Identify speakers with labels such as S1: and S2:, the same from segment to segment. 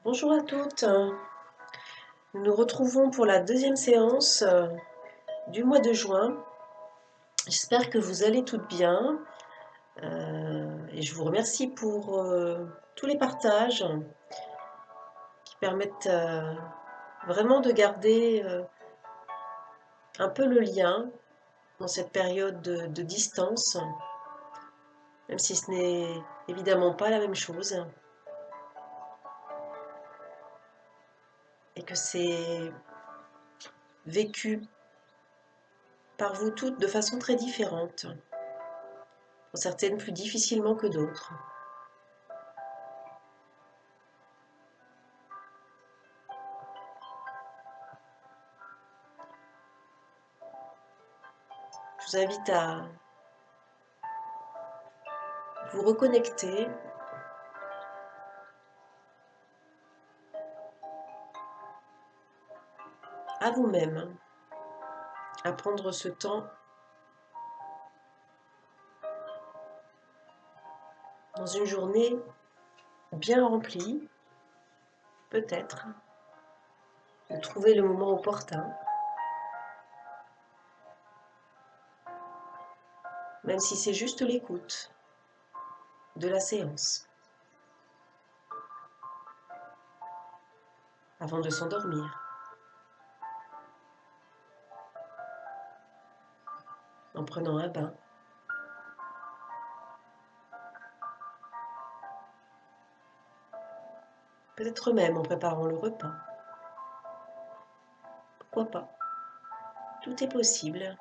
S1: Bonjour à toutes, nous nous retrouvons pour la deuxième séance du mois de juin. J'espère que vous allez toutes bien et je vous remercie pour tous les partages qui permettent vraiment de garder un peu le lien dans cette période de distance, même si ce n'est évidemment pas la même chose et que c'est vécu par vous toutes de façon très différente, pour certaines plus difficilement que d'autres. Je vous invite à vous reconnecter à vous-même, à prendre ce temps dans une journée bien remplie, peut-être, de trouver le moment opportun, même si c'est juste l'écoute de la séance, avant de s'endormir, en prenant un bain, peut-être même en préparant le repas. Pourquoi pas? Tout est possible.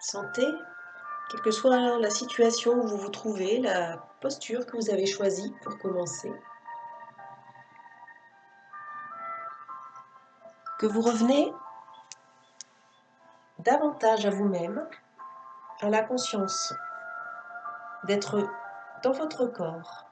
S1: Sentez, quelle que soit la situation où vous vous trouvez, la posture que vous avez choisie pour commencer, que vous revenez davantage à vous-même, à la conscience d'être dans votre corps.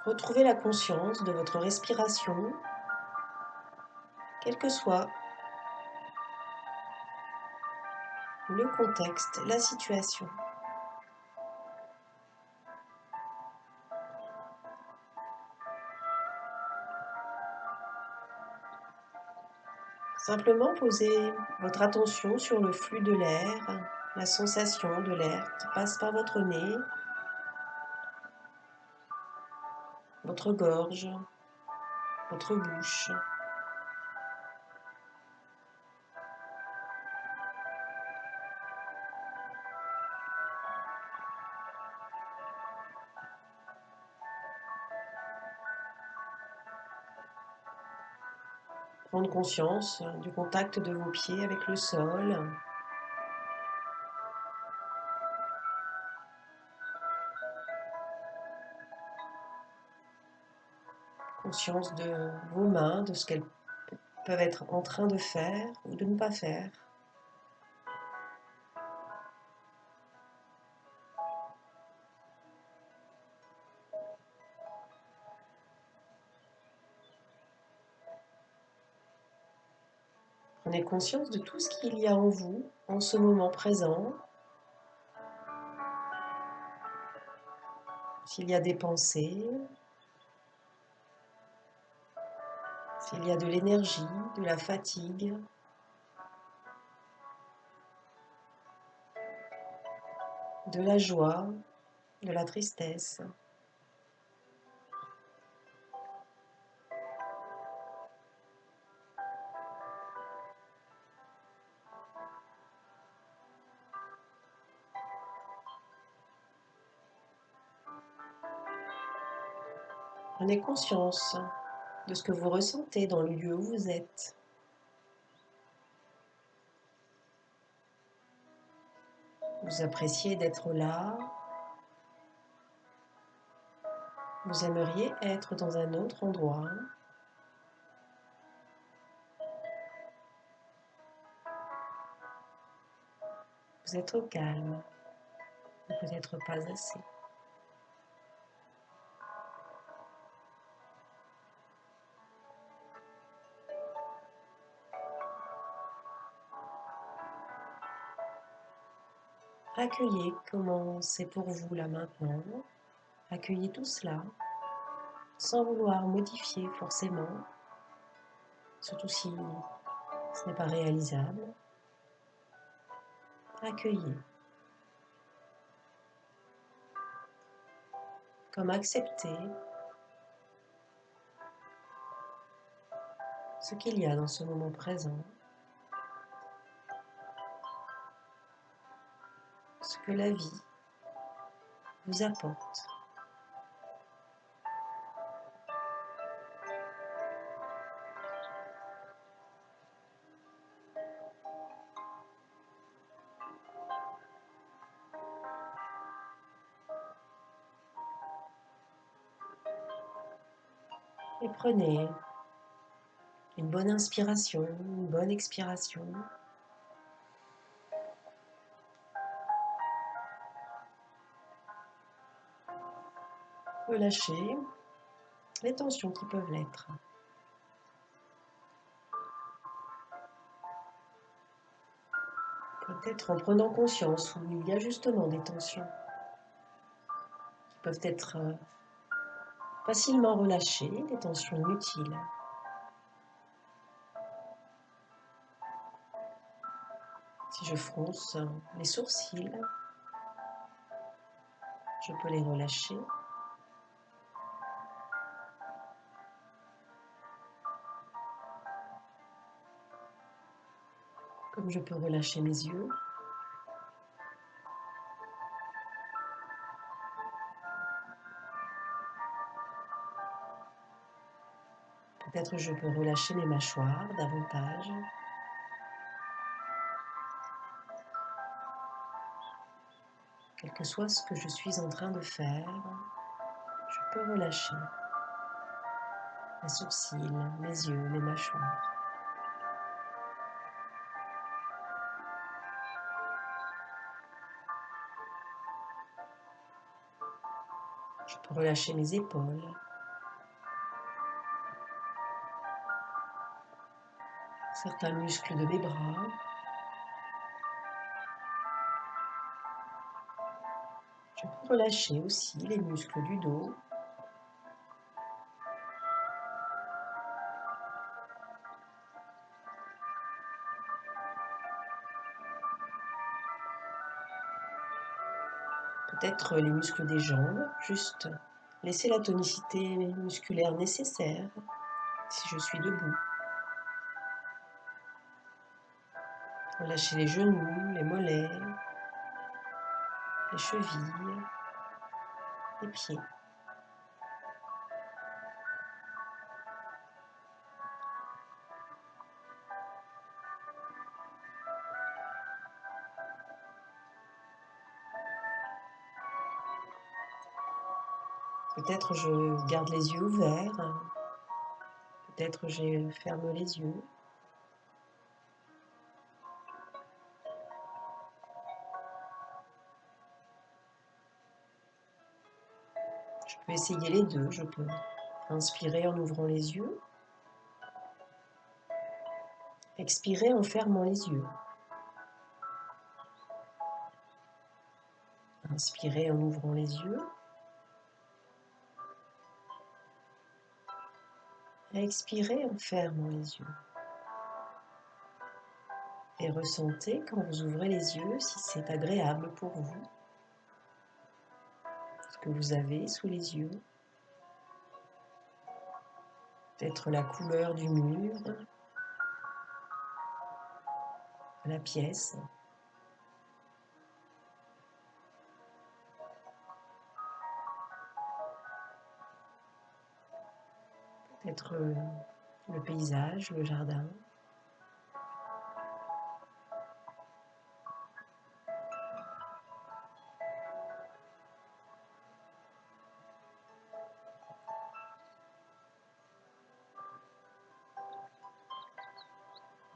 S1: Retrouvez la conscience de votre respiration, quel que soit le contexte, la situation. Simplement posez votre attention sur le flux de l'air, la sensation de l'air qui passe par votre nez, votre gorge, votre bouche. Prendre conscience du contact de vos pieds avec le sol. Conscience de vos mains, de ce qu'elles peuvent être en train de faire ou de ne pas faire. Prenez conscience de tout ce qu'il y a en vous en ce moment présent. S'il y a des pensées, s'il y a de l'énergie, de la fatigue, de la joie, de la tristesse. Prenez conscience de ce que vous ressentez dans le lieu où vous êtes. Vous appréciez d'être là. Vous aimeriez être dans un autre endroit. Vous êtes au calme, ou peut-être pas assez. Accueillez comment c'est pour vous là maintenant. Accueillez tout cela sans vouloir modifier forcément, surtout si ce n'est pas réalisable. Accueillez. Comme accepter ce qu'il y a dans ce moment présent, ce que la vie vous apporte. Et prenez une bonne inspiration, une bonne expiration. Relâchez les tensions qui peuvent l'être. Peut-être en prenant conscience où il y a justement des tensions qui peuvent être facilement relâchées, des tensions inutiles. Si je fronce les sourcils, je peux les relâcher. Comme je peux relâcher mes yeux. Peut-être je peux relâcher mes mâchoires davantage. Quel que soit ce que je suis en train de faire, je peux relâcher mes sourcils, mes yeux, mes mâchoires. Je peux relâcher mes épaules. Certains muscles de mes bras. Je peux relâcher aussi les muscles du dos. Peut-être les muscles des jambes, juste laisser la tonicité musculaire nécessaire si je suis debout. Relâcher les genoux, les mollets, les chevilles, les pieds. Peut-être je garde les yeux ouverts, peut-être je ferme les yeux. Je peux essayer les deux, je peux inspirer en ouvrant les yeux, expirer en fermant les yeux. Inspirer en ouvrant les yeux. Expirez en fermant les yeux. Et ressentez quand vous ouvrez les yeux si c'est agréable pour vous. Ce que vous avez sous les yeux. Peut-être la couleur du mur, de la pièce. Peut-être le paysage, le jardin.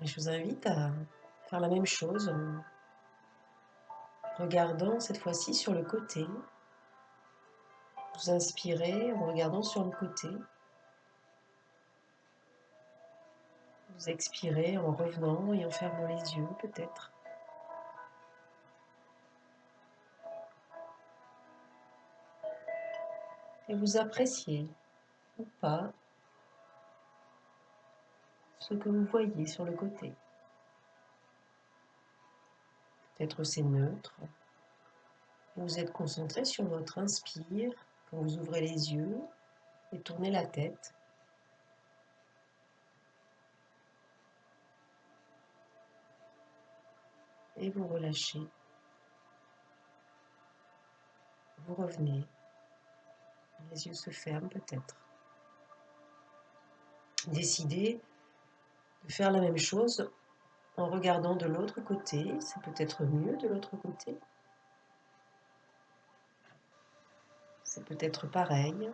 S1: Et je vous invite à faire la même chose regardant cette fois-ci sur le côté. Vous inspirez en regardant sur le côté. Vous expirez en revenant et en fermant les yeux peut-être. Et vous appréciez ou pas ce que vous voyez sur le côté. Peut-être c'est neutre. Vous êtes concentré sur votre inspire quand vous ouvrez les yeux et tournez la tête. Et vous relâchez. Vous revenez. Les yeux se ferment peut-être. Décidez de faire la même chose en regardant de l'autre côté. C'est peut-être mieux de l'autre côté. C'est peut-être pareil.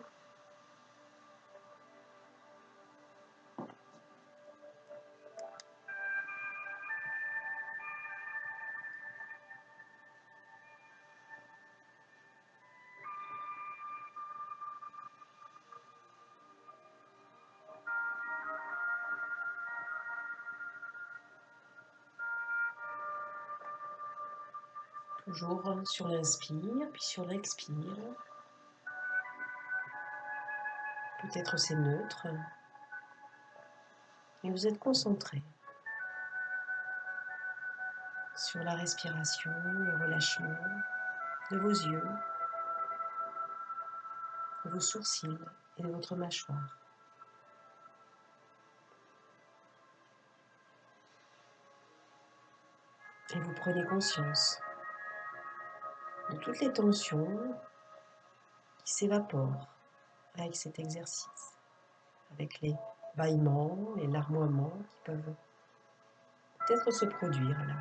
S1: Toujours sur l'inspire, puis sur l'expire. Peut-être c'est neutre. Et vous êtes concentré sur la respiration, le relâchement de vos yeux, de vos sourcils et de votre mâchoire. Et vous prenez conscience de toutes les tensions qui s'évaporent avec cet exercice, avec les bâillements, les larmoiements qui peuvent peut-être se produire là.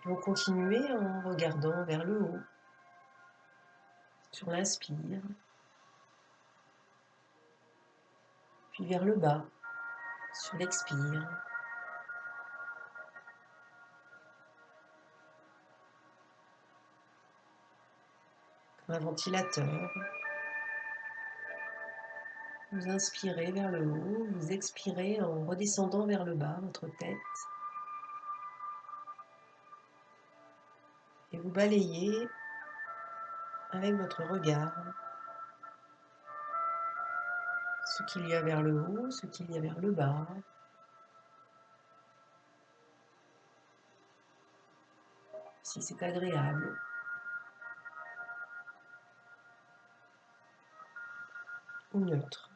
S1: Et vous continuez en regardant vers le haut, sur l'inspire, puis vers le bas, sur l'expire. Comme un ventilateur. Vous inspirez vers le haut, vous expirez en redescendant vers le bas, votre tête. Et vous balayez avec votre regard ce qu'il y a vers le haut, ce qu'il y a vers le bas. Si c'est agréable. Ou neutre.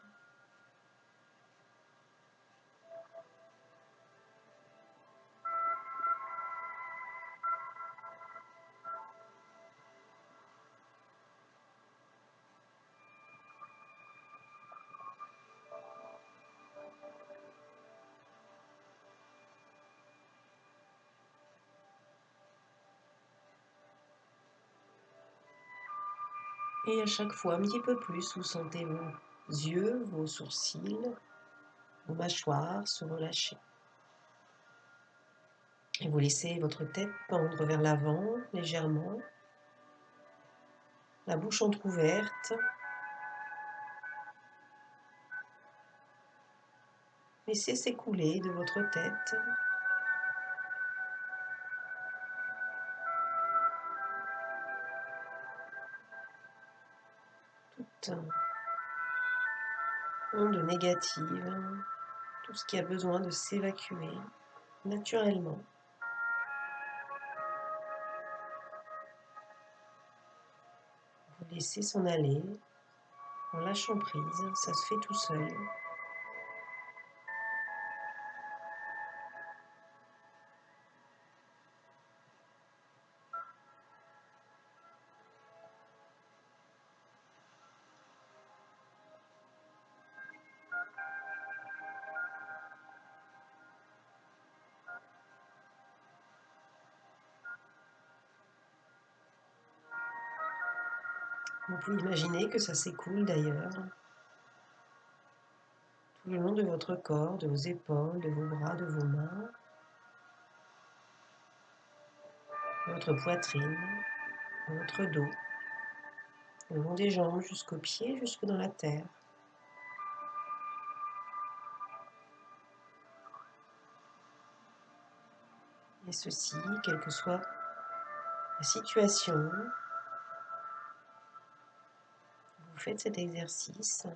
S1: Et à chaque fois, un petit peu plus, vous sentez vos yeux, vos sourcils, vos mâchoires se relâcher. Et vous laissez votre tête pendre vers l'avant légèrement, la bouche entrouverte. Laissez s'écouler de votre tête toute onde négative, tout ce qui a besoin de s'évacuer naturellement. Vous laissez s'en aller en lâchant prise, ça se fait tout seul. Vous pouvez imaginer que ça s'écoule d'ailleurs tout le long de votre corps, de vos épaules, de vos bras, de vos mains, votre poitrine, votre dos, le long des jambes jusqu'aux pieds, jusque dans la terre. Et ceci, quelle que soit la situation, vous faites cet exercice.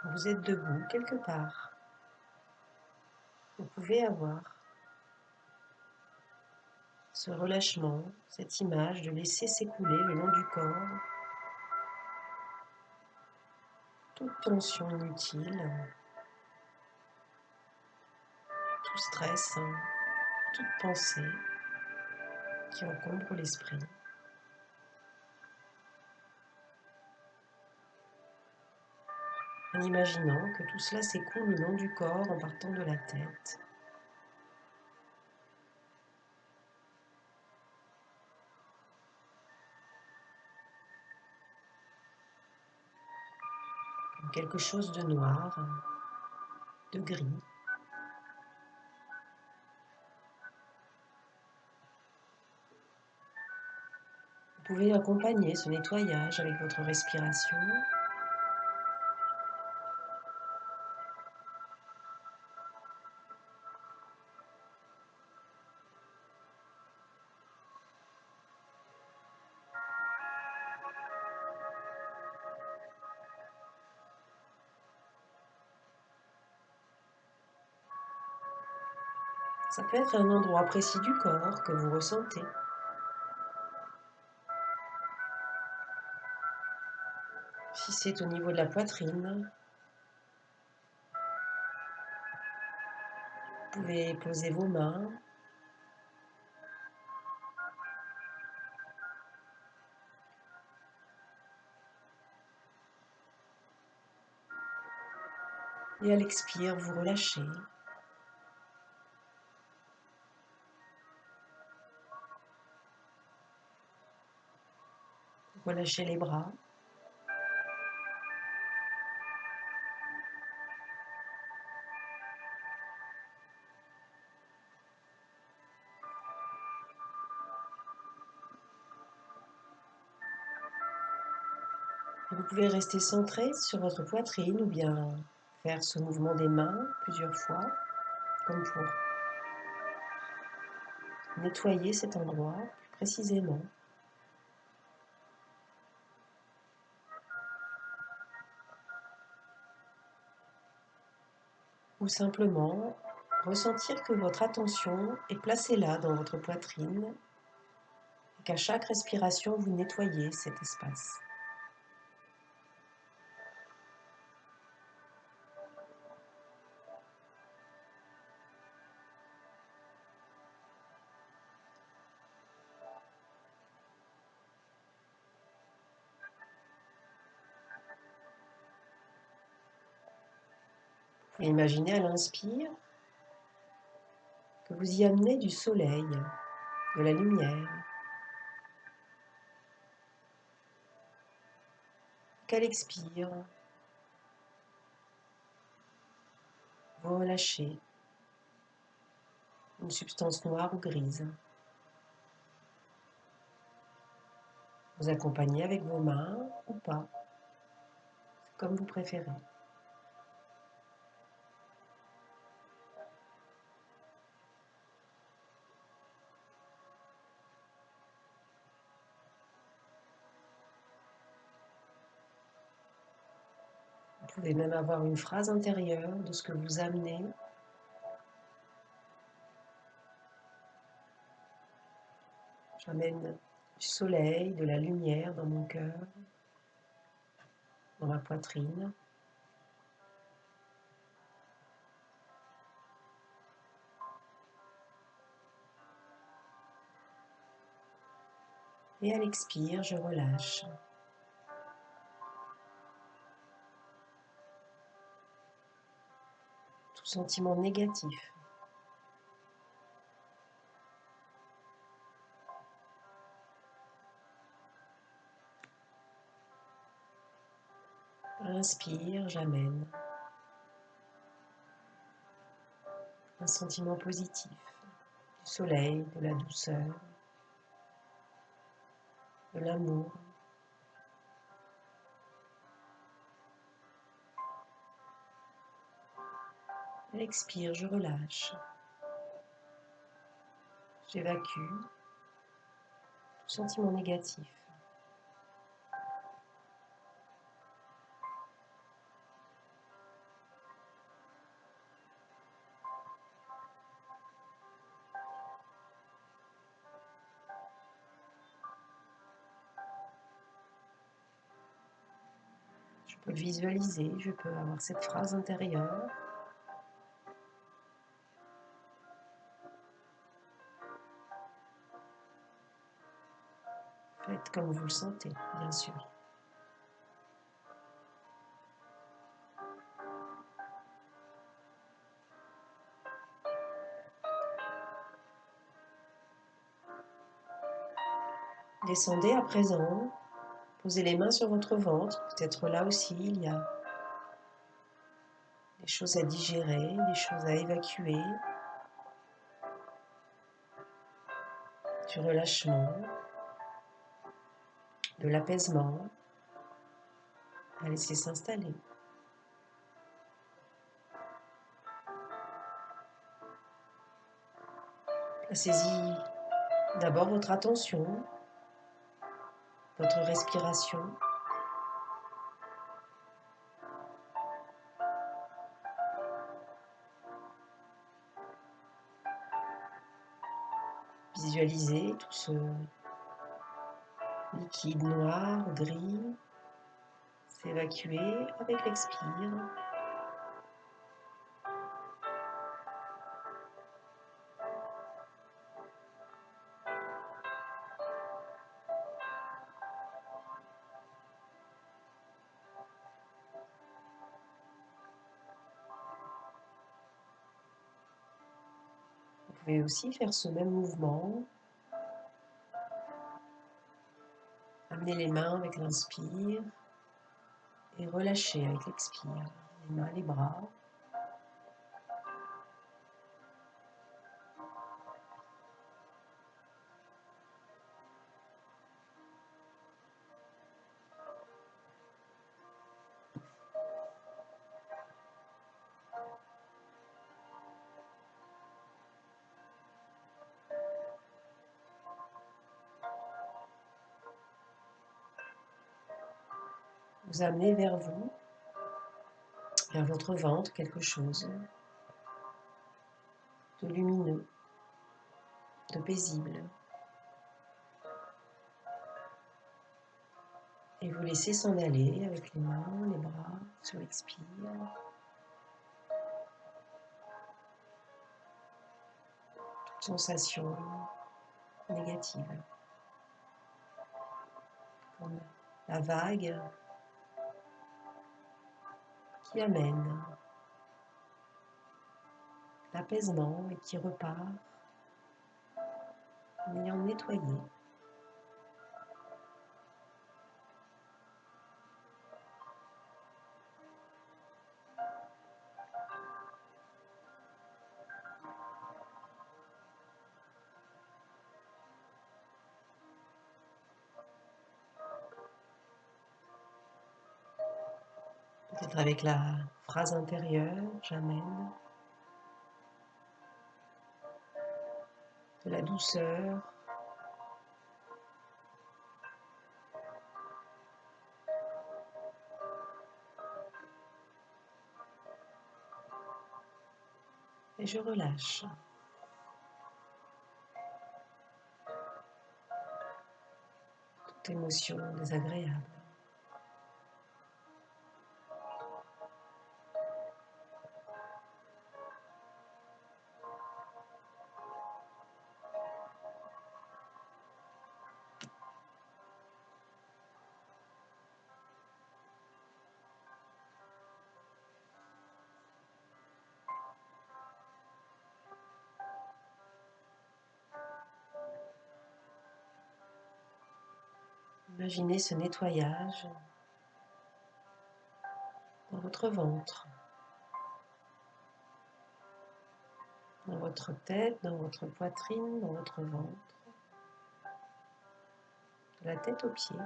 S1: Vous êtes debout quelque part. Vous pouvez avoir ce relâchement, cette image de laisser s'écouler le long du corps toute tension inutile, tout stress, toute pensée qui encombre l'esprit. En imaginant que tout cela s'écoule le long du corps en partant de la tête. Comme quelque chose de noir, de gris. Vous pouvez accompagner ce nettoyage avec votre respiration. Ça peut être un endroit précis du corps que vous ressentez. Si c'est au niveau de la poitrine, vous pouvez poser vos mains et à l'expire, vous relâchez. Relâchez les bras. Et vous pouvez rester centré sur votre poitrine ou bien faire ce mouvement des mains plusieurs fois, comme pour nettoyer cet endroit plus précisément. Ou simplement ressentir que votre attention est placée là dans votre poitrine et qu'à chaque respiration, vous nettoyez cet espace. Vous pouvez imaginer à l'inspire que vous y amenez du soleil, de la lumière, qu'à l'expire, vous relâchez une substance noire ou grise. Vous accompagnez avec vos mains ou pas, comme vous préférez. Vous pouvez même avoir une phrase intérieure de ce que vous amenez. J'amène du soleil, de la lumière dans mon cœur, dans ma poitrine. Et à l'expire, je relâche. Tout sentiment négatif. j'inspire, j'amène un sentiment positif, du soleil, de la douceur, de l'amour. Expire, je relâche. J'évacue tout sentiment négatif. Je peux visualiser, je peux avoir cette phrase intérieure. Faites comme vous le sentez, bien sûr. Descendez à présent, posez les mains sur votre ventre. Peut-être là aussi, il y a des choses à digérer, des choses à évacuer, du relâchement, de l'apaisement à laisser s'installer. Placez-y d'abord votre attention, votre respiration. Visualisez tout ce liquide noir, gris, s'évacuer avec l'expire. Vous pouvez aussi faire ce même mouvement. Amenez les mains avec l'inspire et relâchez avec l'expire. Les mains, les bras. Vous amenez vers vous, vers votre ventre, quelque chose de lumineux, de paisible. Et vous laissez s'en aller avec les mains, les bras, sur l'expire. Toute sensation négative. Comme la vague qui amène l'apaisement et qui repart en ayant nettoyé. Peut-être avec la phrase intérieure, j'amène de la douceur, et je relâche. Toute émotion désagréable. Imaginez ce nettoyage votre ventre, dans votre tête, dans votre poitrine, dans votre ventre, de la tête aux pieds.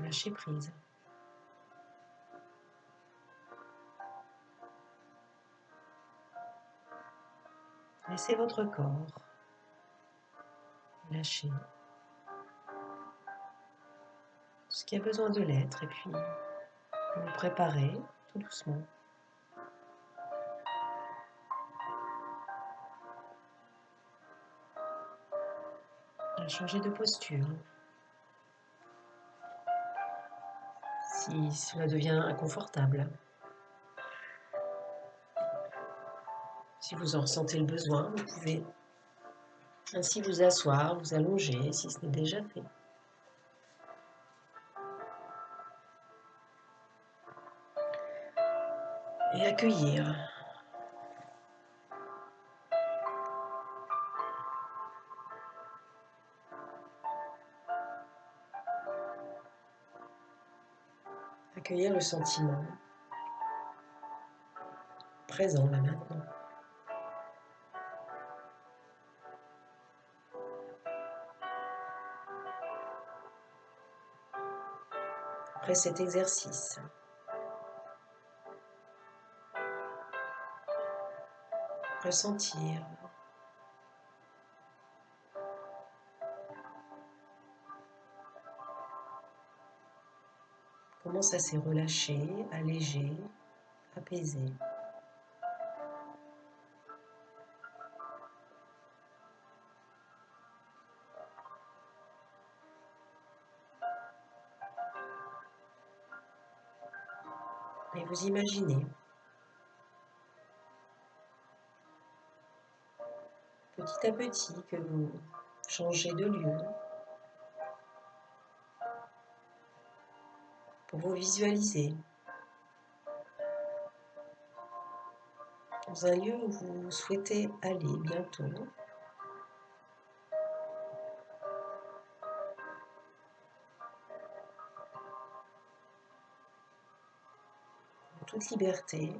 S1: Lâchez prise. Laissez votre corps lâcher ce qui a besoin de l'être et puis vous préparez tout doucement à changer de posture. Si cela devient inconfortable, si vous en ressentez le besoin, vous pouvez ainsi vous asseoir, vous allonger si ce n'est déjà fait. Et accueillir le sentiment présent là maintenant. Après cet exercice, ressentir comment ça s'est relâché, allégé, apaisé. Et vous imaginez petit à petit que vous changez de lieu pour vous visualiser dans un lieu où vous souhaitez aller bientôt. En toute liberté.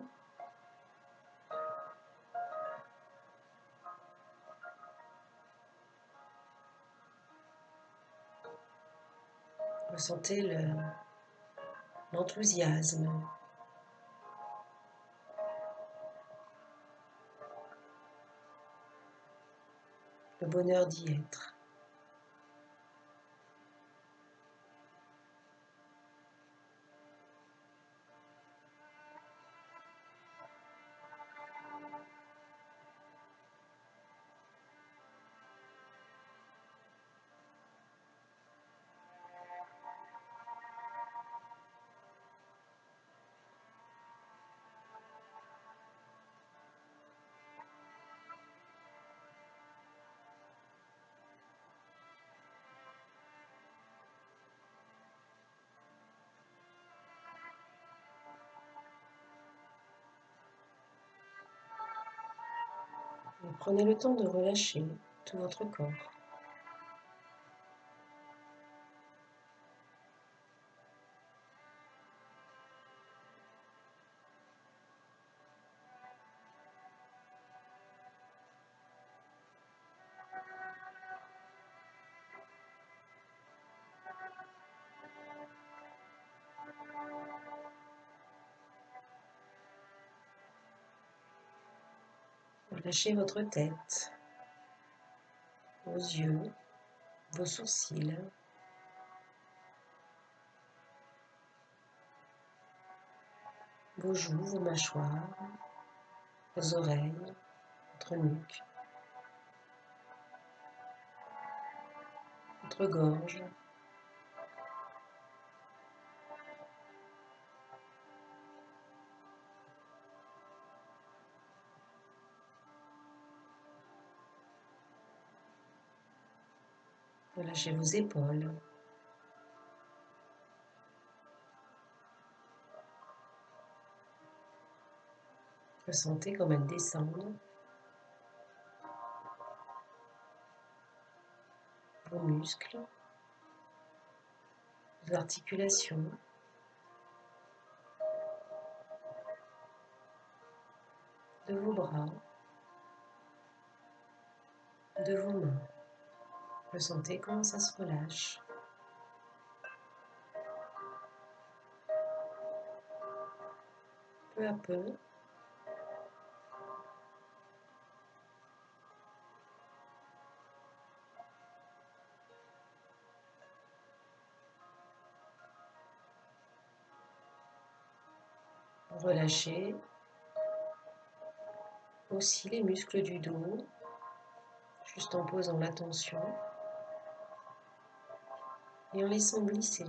S1: Ressentez l'enthousiasme, le bonheur d'y être. Et prenez le temps de relâcher tout votre corps. Relâchez votre tête, vos yeux, vos sourcils, vos joues, vos mâchoires, vos oreilles, votre nuque, votre gorge. Relâchez vos épaules. Ressentez comme elles descendent. vos muscles, vos articulations, de vos bras, de vos mains. Ressentez comment ça se relâche. Peu à peu, relâchez aussi les muscles du dos, juste en posant l'attention et en laissant glisser.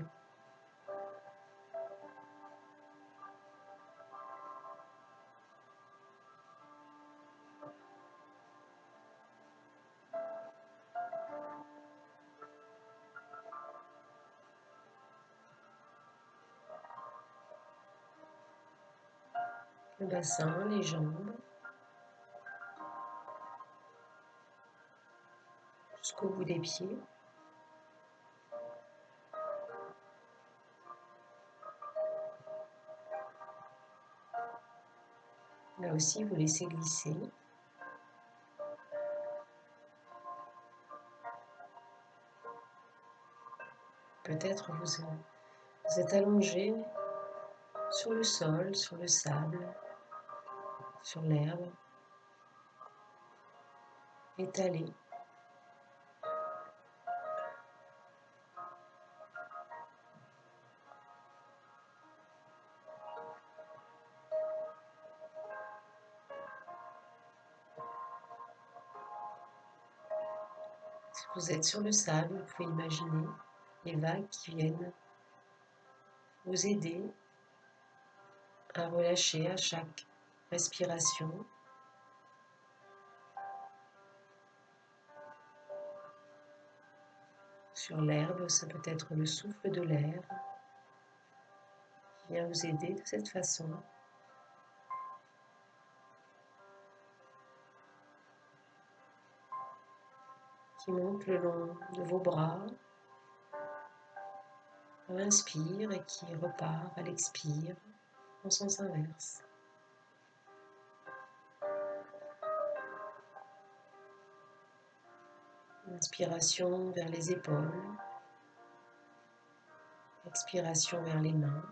S1: Le bassin, les jambes, jusqu'au bout des pieds. Là aussi, vous laissez glisser. Peut-être vous êtes allongé sur le sol, sur le sable, sur l'herbe, étalé. Si vous êtes sur le sable, vous pouvez imaginer les vagues qui viennent vous aider à relâcher à chaque respiration. Sur l'herbe, ça peut être le souffle de l'air qui vient vous aider de cette façon. Qui monte le long de vos bras à l'inspire et qui repart à l'expire en sens inverse. Inspiration vers les épaules, expiration vers les mains.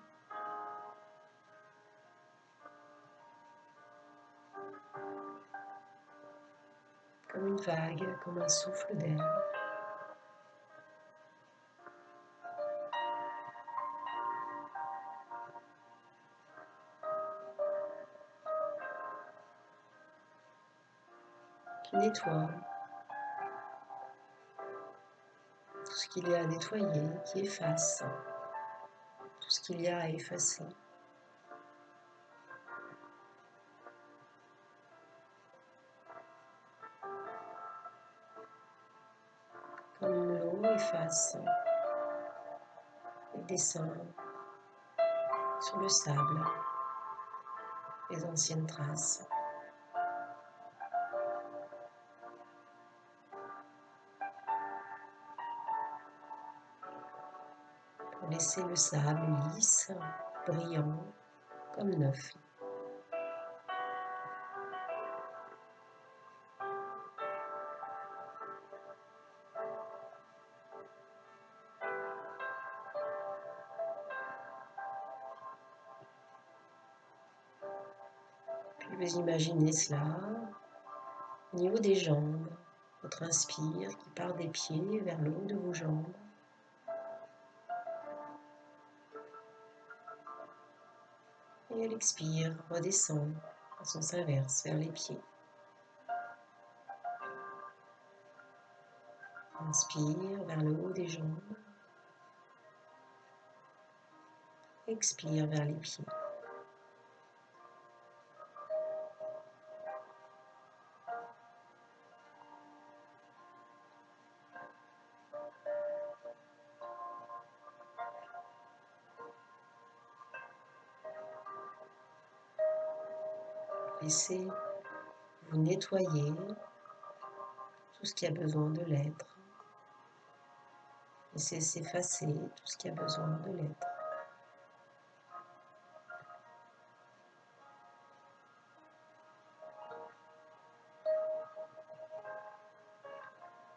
S1: Comme une vague, comme un souffle d'air. Qui nettoie tout ce qu'il y a à nettoyer, qui efface tout ce qu'il y a à effacer. Comme l'eau efface et descend sur le sable les anciennes traces. Pour laisser le sable lisse, brillant, comme neuf. Puis vous imaginez cela au niveau des jambes. Votre inspire qui part des pieds vers le haut de vos jambes. Et elle expire, redescend en sens inverse vers les pieds. Inspire vers le haut des jambes. Expire vers les pieds. Laissez vous nettoyer tout ce qui a besoin de l'être. Laissez s'effacer tout ce qui a besoin de l'être.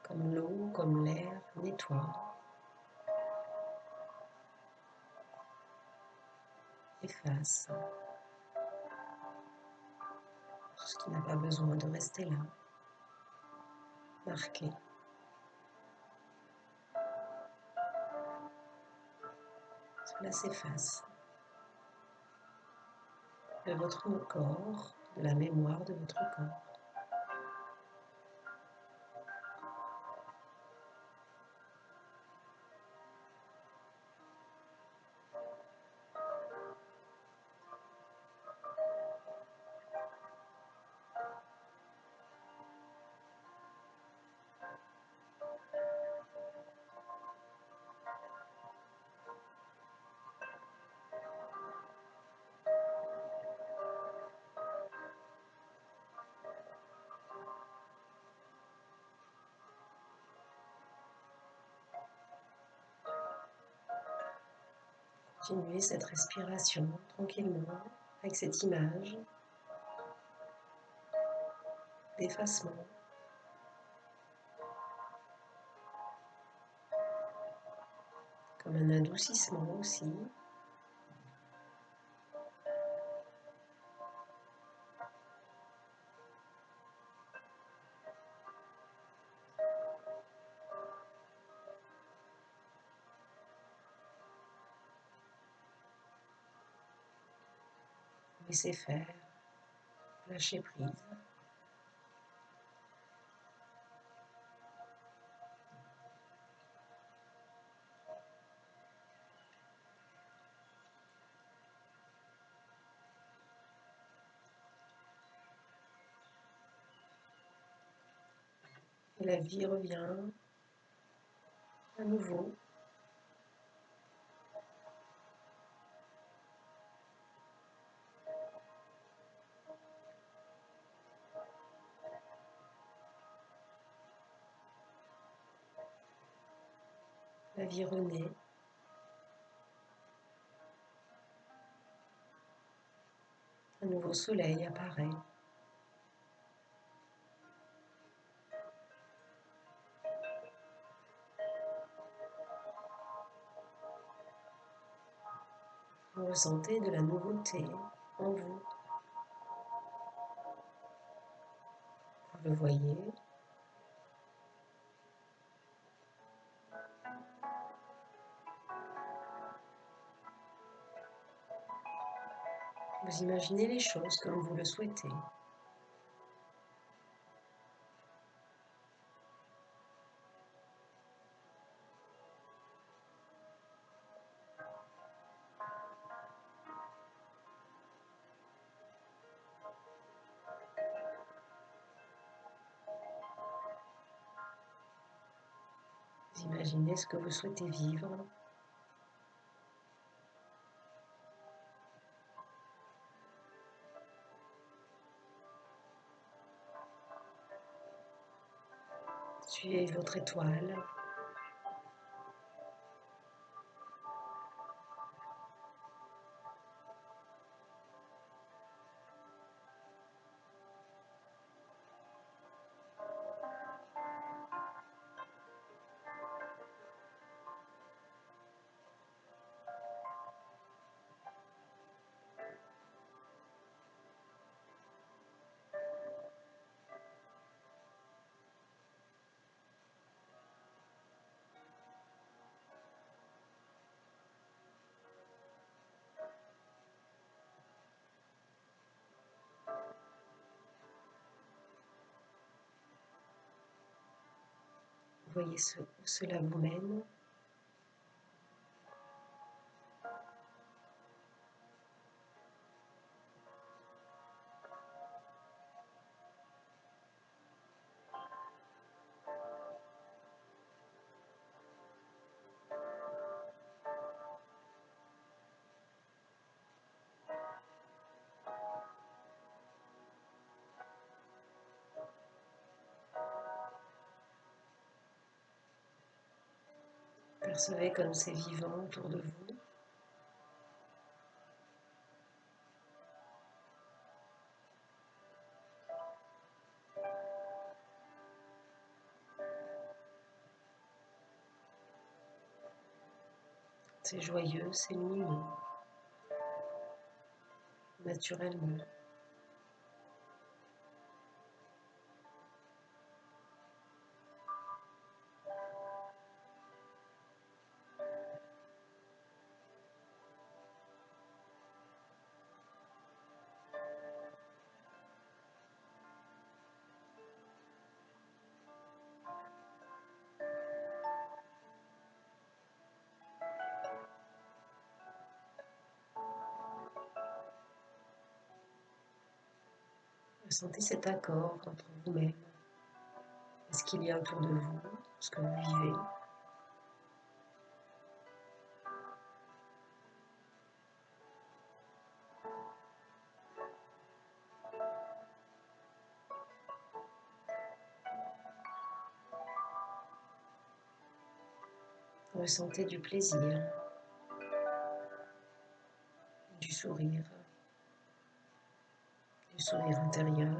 S1: Comme l'eau, comme l'air nettoie, efface tout ce qui n'a pas besoin de rester là, marqué. Cela s'efface de votre corps, de la mémoire de votre corps. Continuez cette respiration tranquillement avec cette image d'effacement. Comme un adoucissement aussi. Laissez faire, lâchez prise. Et la vie revient à nouveau. La vie renaît. Un nouveau soleil apparaît. Vous ressentez de la nouveauté en vous. Vous le voyez. Vous imaginez les choses comme vous le souhaitez. Vous imaginez ce que vous souhaitez vivre. Suivez votre étoile. Voyez où cela vous mène. Percevez comme c'est vivant autour de vous. C'est joyeux, c'est lumineux, naturellement. Ressentez cet accord entre vous-même et ce qu'il y a autour de vous, ce que vous vivez. Ressentez du plaisir, du sourire intérieur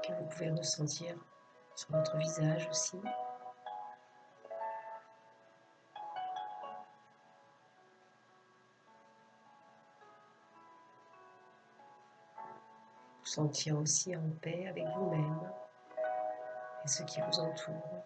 S1: que vous pouvez ressentir sur votre visage aussi. Vous sentir aussi en paix avec vous-même et ceux qui vous entourent.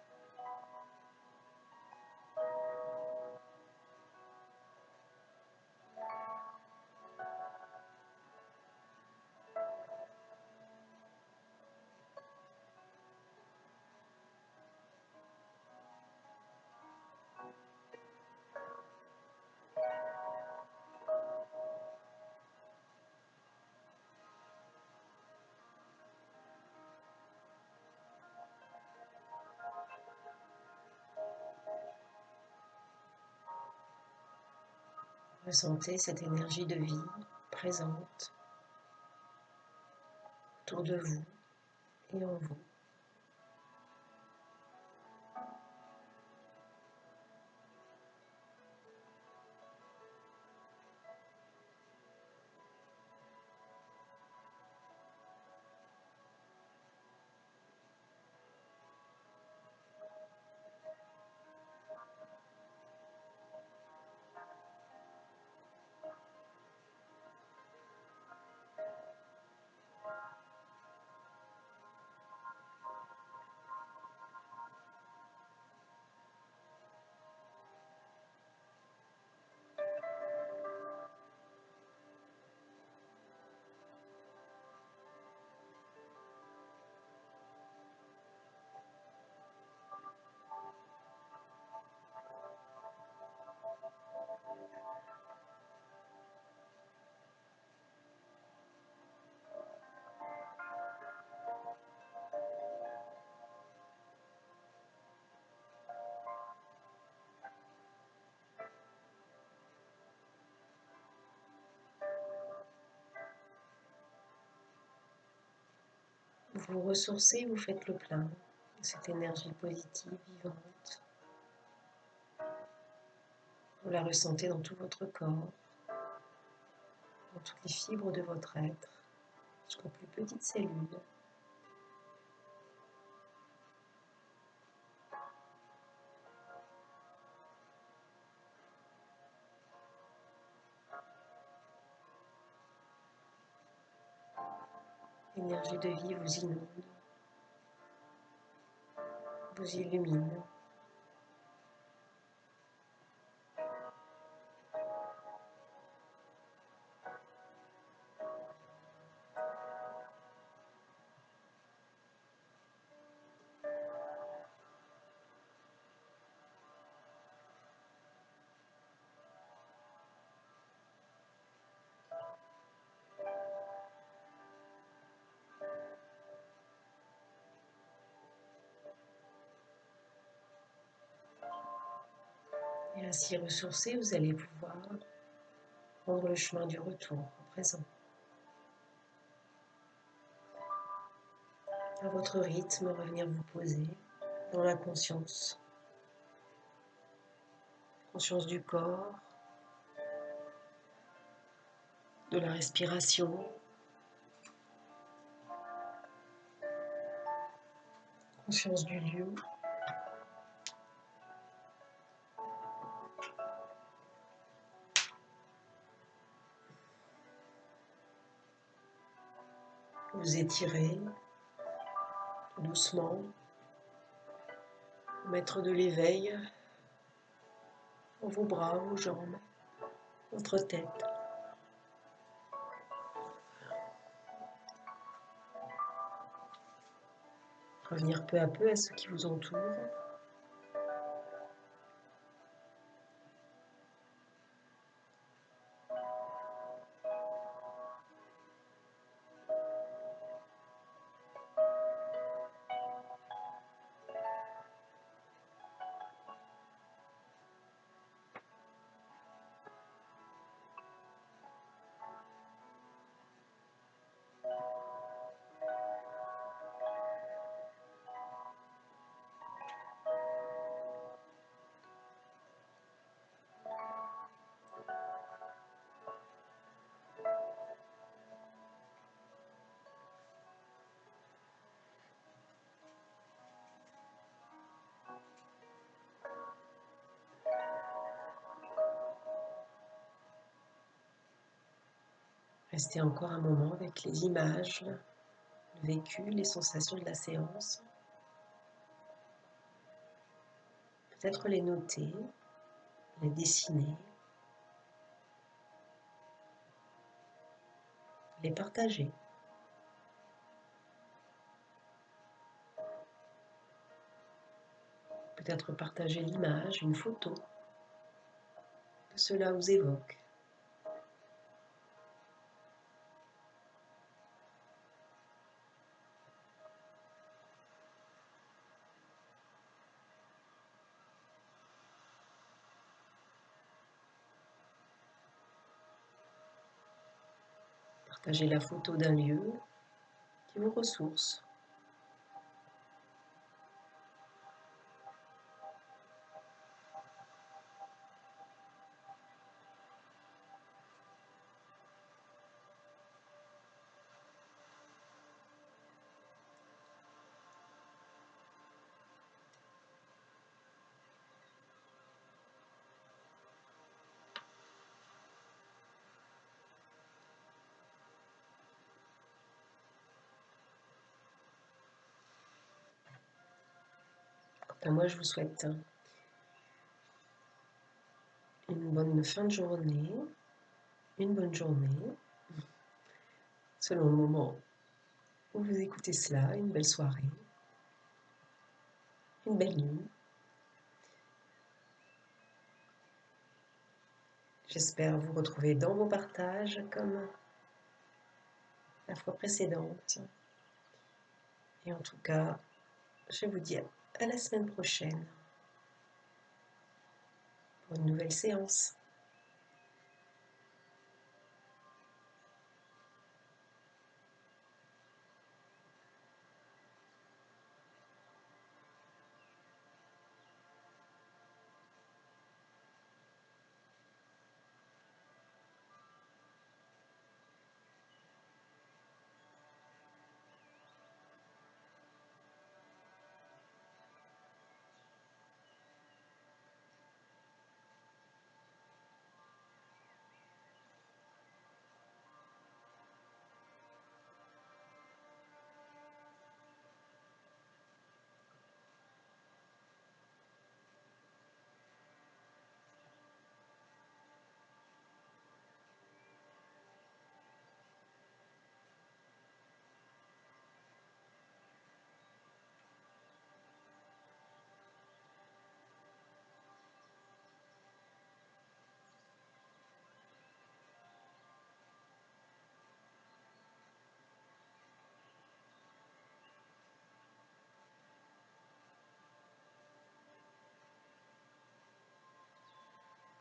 S1: Ressentez cette énergie de vie présente autour de vous et en vous. Vous vous ressourcez, vous faites le plein de cette énergie positive, vivante. Vous la ressentez dans tout votre corps, dans toutes les fibres de votre être, jusqu'aux plus petites cellules. L'énergie de vie vous inonde, vous illumine. Et ainsi ressourcés, vous allez pouvoir prendre le chemin du retour au présent. À votre rythme, revenir vous poser dans la conscience Conscience du corps, de la respiration, conscience du lieu. Vous étirez doucement, mettre de l'éveil dans vos bras, vos jambes, votre tête. Revenir peu à peu à ce qui vous entoure. Restez encore un moment avec les images, le vécu, les sensations de la séance. Peut-être les noter, les dessiner, les partager. Peut-être partager l'image, une photo que cela vous évoque. Partagez la photo d'un lieu qui vous ressource. Quant à moi, je vous souhaite une bonne fin de journée, une bonne journée, selon le moment où vous écoutez cela, une belle soirée, une belle nuit. J'espère vous retrouver dans vos partages comme la fois précédente. Et en tout cas, je vous dis à la semaine prochaine pour une nouvelle séance.